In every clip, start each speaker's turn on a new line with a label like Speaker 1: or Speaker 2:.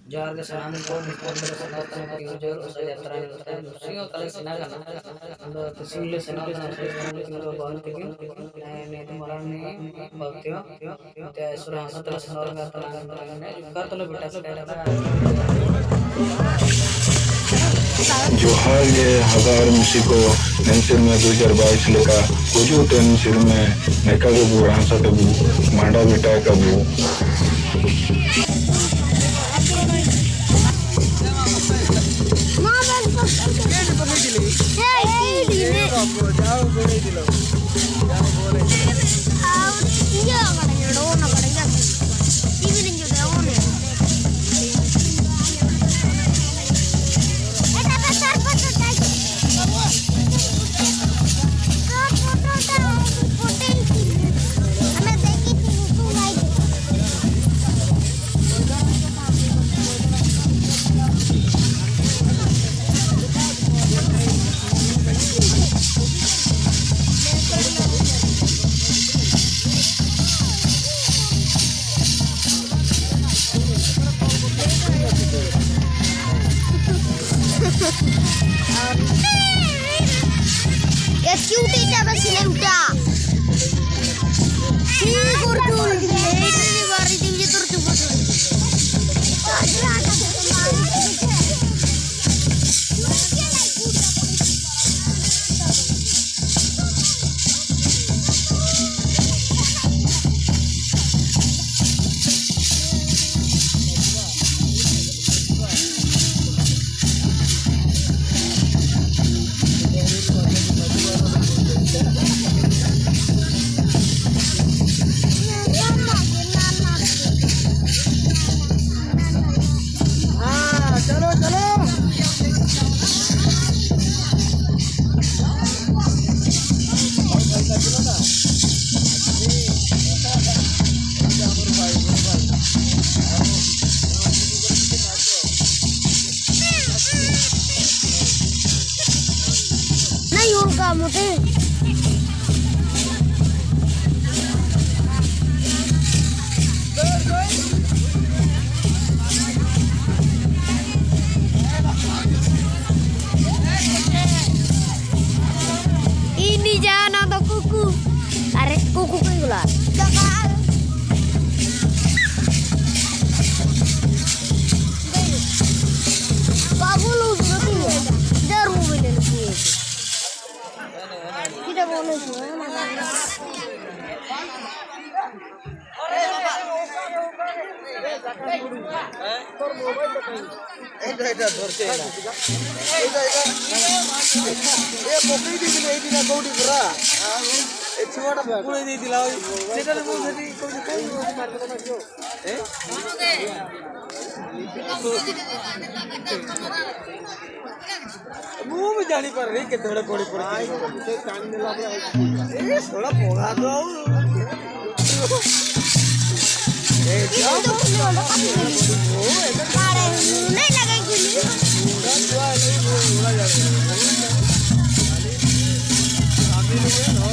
Speaker 1: Jarga sanam ko ni ko ni sanatan ko ujar usa yatra ni usa singo kala sinaga ando single sanatan usa sanam ko baal tigi ne tumaran ni bhaktyo te sura hasatra sanarga taranga ne kartalo beta
Speaker 2: जोहार ये हजार मुसिको नेंसर में 2022 लेका कुछ tensor में नेका के बुरा सा कबू मांडा बेटा कबू
Speaker 3: Ini jangan nonton kuku. Tarik kuku itu lah. Jangan. Babu lu berarti ya. Daru beli lu. Tidak boleh semua.
Speaker 4: এটা ধরছে না এটা এ পকড়ি দিছিল এই দিনা কৌটি পুরা এ ছোটা পুরো দিয়ে দিলা ওই সেটা বলছি কৌটি কই মারতে না কেউ मुंह में जानी पर रही के थोड़ा कोड़ी पड़ आई तो कान में लग रहा है ए थोड़ा पोगा दो ए जाओ
Speaker 3: नहीं लगेगी
Speaker 4: उड़ा जो नहीं उड़ा जा आगे नहीं है ना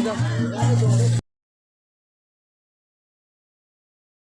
Speaker 4: जाओ